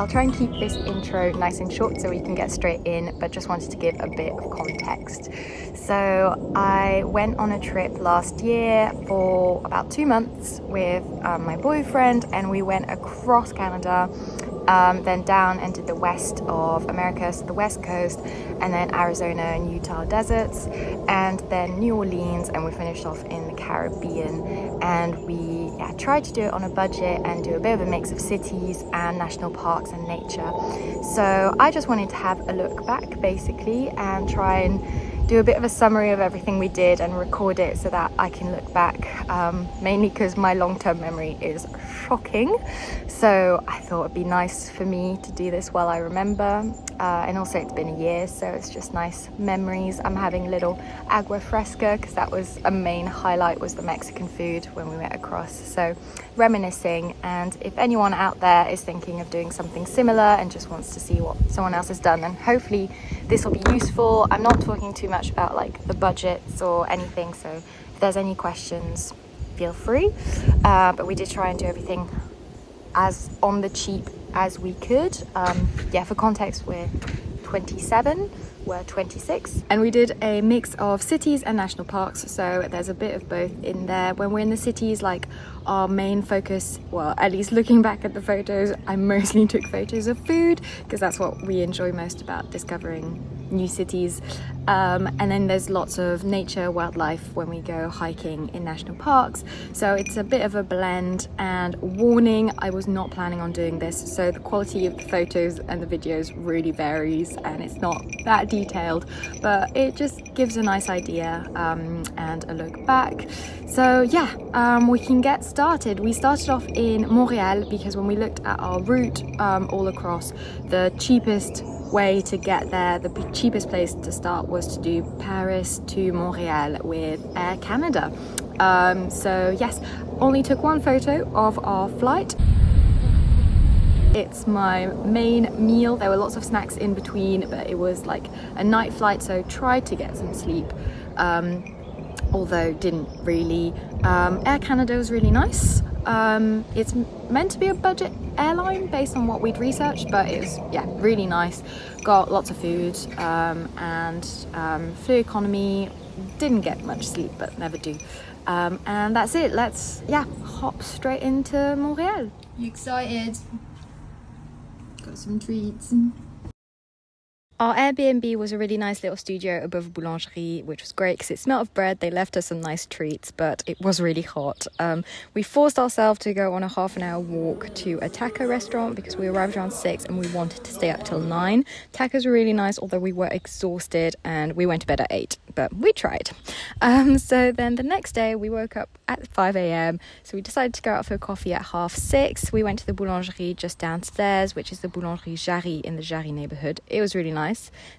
I'll try and keep this intro nice and short so we can get straight in, but just wanted to give a bit of context. So I went on a trip last year for about 2 months with my boyfriend, and we went across Canada, then down and did the west of America, so the west coast, and then Arizona and Utah deserts, and then New Orleans, and we finished off in the Caribbean. And we tried to do it on a budget and do a bit of a mix of cities and national parks and nature. So I just wanted to have a look back basically and try and do a bit of a summary of everything we did and record it so that I can look back, mainly because my long-term memory is shocking. So I thought it'd be nice for me to do this while I remember, and also it's been a year, so it's just nice memories. I'm having a little agua fresca because that was a main highlight, was the Mexican food when we went across. So reminiscing, and if anyone out there is thinking of doing something similar and just wants to see what someone else has done, then hopefully this will be useful. I'm not talking too much about like the budgets or anything, so if there's any questions, feel free. But we did try and do everything as on the cheap as we could. For context, we're 27, we're 26, and we did a mix of cities and national parks, so there's a bit of both in there. When we're in the cities, like our main focus, well, at least looking back at the photos, I mostly took photos of food because that's what we enjoy most about discovering new cities. And then there's lots of nature, wildlife when we go hiking in national parks, so it's a bit of a blend. And warning, I was not planning on doing this, so the quality of the photos and the videos really varies and it's not that detailed, but it just gives a nice idea and a look back. So we can get started. We started off in Montréal because when we looked at our route all across, the cheapest way to get there, the cheapest place to start was to do Paris to Montreal with Air Canada. Only took one photo of our flight. It's my main meal. There were lots of snacks in between, but it was like a night flight, so tried to get some sleep, although didn't really. Air Canada was really nice. It's meant to be a budget airline based on what we'd researched, but it was really nice. Got lots of food and flew economy. Didn't get much sleep, but never do. And that's it. Let's hop straight into Montreal. You excited? Got some treats. Our Airbnb was a really nice little studio above a boulangerie, which was great because it smelled of bread. They left us some nice treats, but it was really hot. We forced ourselves to go on a half an hour walk to a taco restaurant because we arrived around 6 and we wanted to stay up till 9. Tacos were really nice, although we were exhausted and we went to bed at 8, but we tried. So then the next day we woke up at 5 a.m. So we decided to go out for a coffee at 6:30. We went to the boulangerie just downstairs, which is the boulangerie Jarry in the Jarry neighborhood. It was really nice.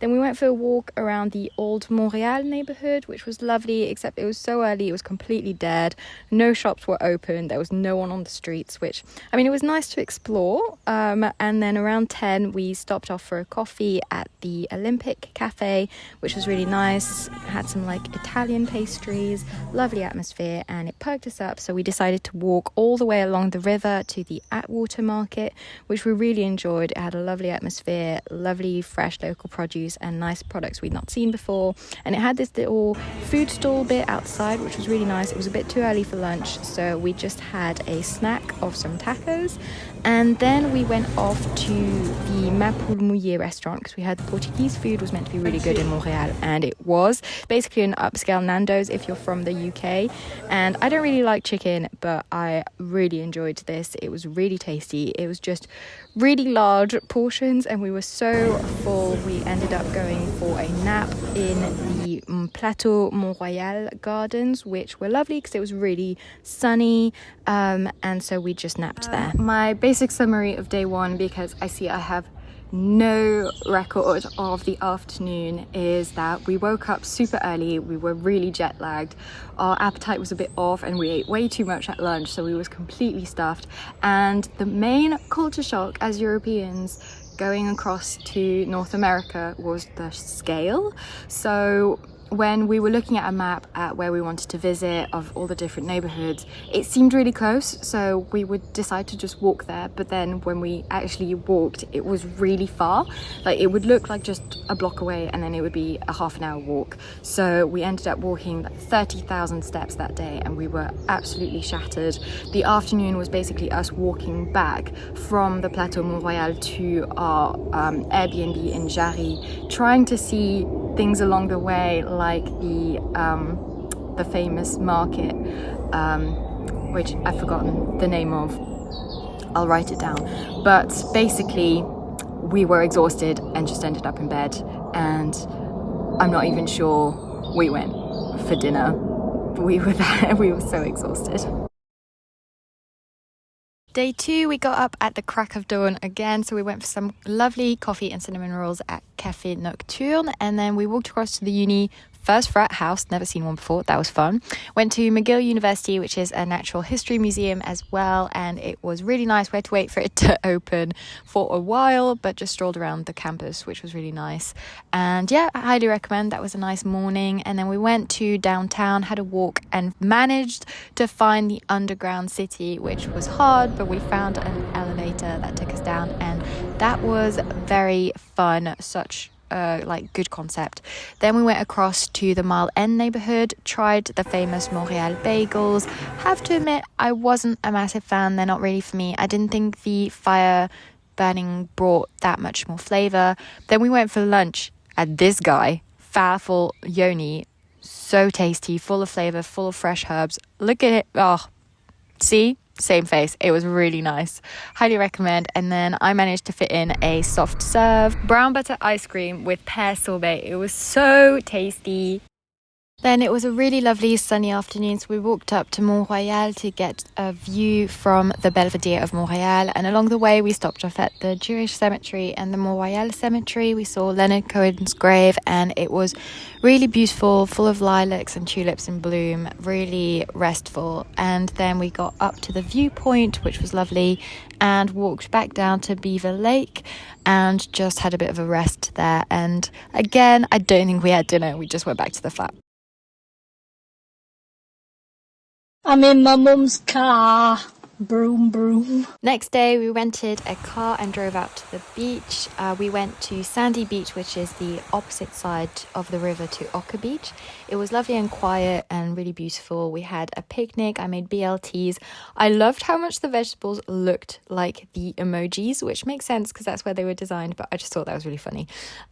Then we went for a walk around the old Montreal neighborhood, which was lovely, except it was so early, it was completely dead. No shops were open, there was no one on the streets, which, I mean, it was nice to explore. And then around 10 we stopped off for a coffee at the Olympic Cafe, which was really nice. Had some like Italian pastries, lovely atmosphere, and it perked us up, so we decided to walk all the way along the river to the Atwater market, which we really enjoyed. It had a lovely atmosphere, lovely fresh local produce and nice products we'd not seen before, and it had this little food stall bit outside, which was really nice. It was a bit too early for lunch, so we just had a snack of some tacos, and then we went off to the Mapoule Mouillé restaurant because we heard the Portuguese food was meant to be really good in Montreal, and it was basically an upscale Nando's if you're from the UK. And I don't really like chicken, but I really enjoyed this. It was really tasty. It was just really large portions and we were so full. We ended up going for a nap in the Plateau Mont-Royal gardens, which were lovely because it was really sunny, and so we just napped there. My basic summary of day one, because I see I have no record of the afternoon, is that we woke up super early. We were really jet lagged. Our appetite was a bit off and we ate way too much at lunch, so we was completely stuffed. And the main culture shock as Europeans going across to North America was the scale. So when we were looking at a map at where we wanted to visit of all the different neighborhoods, it seemed really close, so we would decide to just walk there. But then when we actually walked, it was really far. Like, it would look like just a block away and then it would be a half an hour walk. So we ended up walking like 30,000 steps that day and we were absolutely shattered. The afternoon was basically us walking back from the Plateau Montréal to our Airbnb in Jarry, trying to see things along the way, like the famous market, which I've forgotten the name of. I'll write it down. But basically, we were exhausted and just ended up in bed. And I'm not even sure we went for dinner. We were there. We were so exhausted. Day 2, we got up at the crack of dawn again, so we went for some lovely coffee and cinnamon rolls at Café Nocturne, and then we walked across to the uni. First frat house, never seen one before, that was fun. Went to McGill University, which is a natural history museum as well, and it was really nice. We had to wait for it to open for a while, but just strolled around the campus, which was really nice. And yeah, I highly recommend. That was a nice morning. And then we went to downtown, had a walk, and managed to find the underground city, which was hard, but we found an elevator that took us down, and that was very fun. Such good concept. Then we went across to the Mile End neighborhood, tried the famous Montréal bagels. Have to admit, I wasn't a massive fan. They're not really for me. I didn't think the fire burning brought that much more flavor. Then we went for lunch at this guy, Falafel Yoni. So tasty, full of flavor, full of fresh herbs. Look at it. Oh, see? Same face. It was really nice. Highly recommend. And then I managed to fit in a soft serve brown butter ice cream with pear sorbet. It was so tasty. Then it was a really lovely sunny afternoon, so we walked up to Montréal to get a view from the Belvedere of Montréal, and along the way we stopped off at the Jewish cemetery and the Montréal cemetery. We saw Leonard Cohen's grave, and it was really beautiful, full of lilacs and tulips in bloom, really restful. And then we got up to the viewpoint, which was lovely, and walked back down to Beaver Lake and just had a bit of a rest there. And again, I don't think we had dinner, we just went back to the flat. I'm in my mum's car. Broom, broom. Next day, we rented a car and drove out to the beach. We went to Sandy Beach, which is the opposite side of the river to Oka Beach. It was lovely and quiet and really beautiful. We had a picnic. I made BLTs. I loved how much the vegetables looked like the emojis, which makes sense because that's where they were designed, but I just thought that was really funny.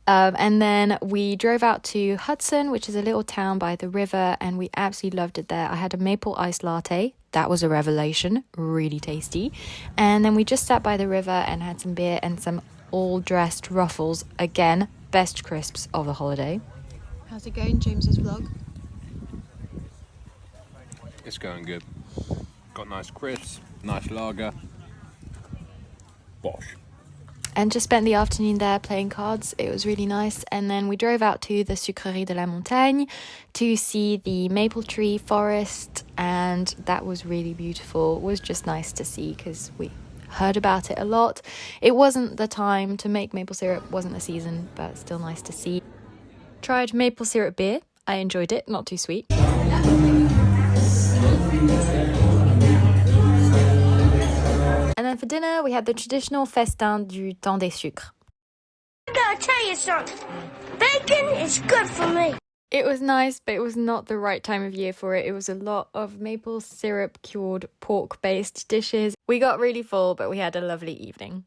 And then we drove out to Hudson, which is a little town by the river, and we absolutely loved it there. I had a maple iced latte. That was a revelation, really tasty. And then we just sat by the river and had some beer and some all-dressed ruffles. Again, best crisps of the holiday. How's it going, James's vlog? It's going good. Got nice crisps, nice lager. Bosh. And just spent the afternoon there playing cards. It was really nice. And then we drove out to the Sucrerie de la Montagne to see the maple tree forest, and that was really beautiful. It was just nice to see because we heard about it a lot. It wasn't the time to make maple syrup, wasn't the season, but still nice to see. Tried maple syrup beer. I enjoyed it, not too sweet. And then for dinner, we had the traditional festin du temps des sucres. I gotta tell you something. Bacon is good for me. It was nice, but it was not the right time of year for it. It was a lot of maple syrup cured pork-based dishes. We got really full, but we had a lovely evening.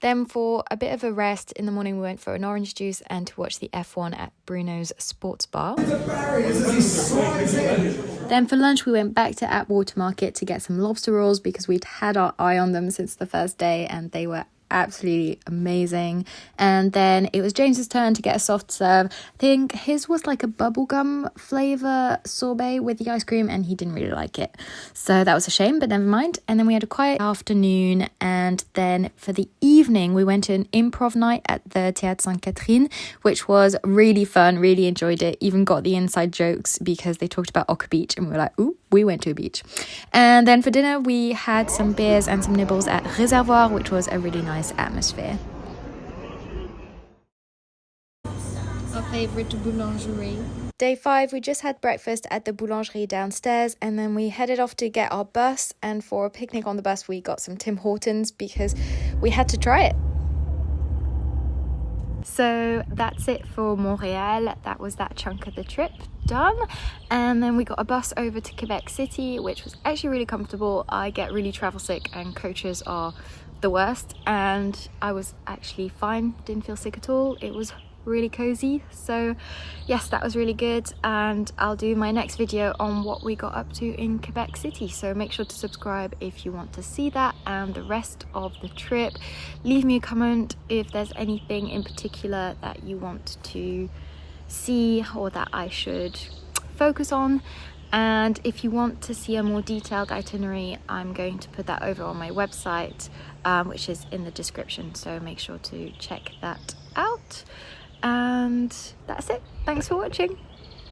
Then for a bit of a rest in the morning, we went for an orange juice and to watch the F1 at Bruno's Sports Bar. Then for lunch, we went back to Atwater Market to get some lobster rolls because we'd had our eye on them since the first day and they were absolutely amazing. And then it was James's turn to get a soft serve. I think his was like a bubblegum flavor sorbet with the ice cream and he didn't really like it, so that was a shame, but never mind. And then we had a quiet afternoon, and then for the evening we went to an improv night at the Théâtre Sainte-Catherine, which was really fun. Really enjoyed it. Even got the inside jokes because they talked about Oka Beach and we were like, ooh, we went to a beach. And then for dinner we had some beers and some nibbles at Réservoir, which was a really nice atmosphere. favorite boulangerie. Day 5, we just had breakfast at the boulangerie downstairs, and then we headed off to get our bus, and for a picnic on the bus we got some Tim Hortons because we had to try it. So that's it for Montreal. That was that chunk of the trip done, and then we got a bus over to Quebec City, which was actually really comfortable. I get really travel sick and coaches are the worst, and I was actually fine, didn't feel sick at all. It was really cozy, so yes, that was really good, and I'll do my next video on what we got up to in Quebec City, so make sure to subscribe if you want to see that and the rest of the trip. Leave me a comment if there's anything in particular that you want to see or that I should focus on, and if you want to see a more detailed itinerary, I'm going to put that over on my website, which is in the description, so make sure to check that out. And that's it. Thanks for watching.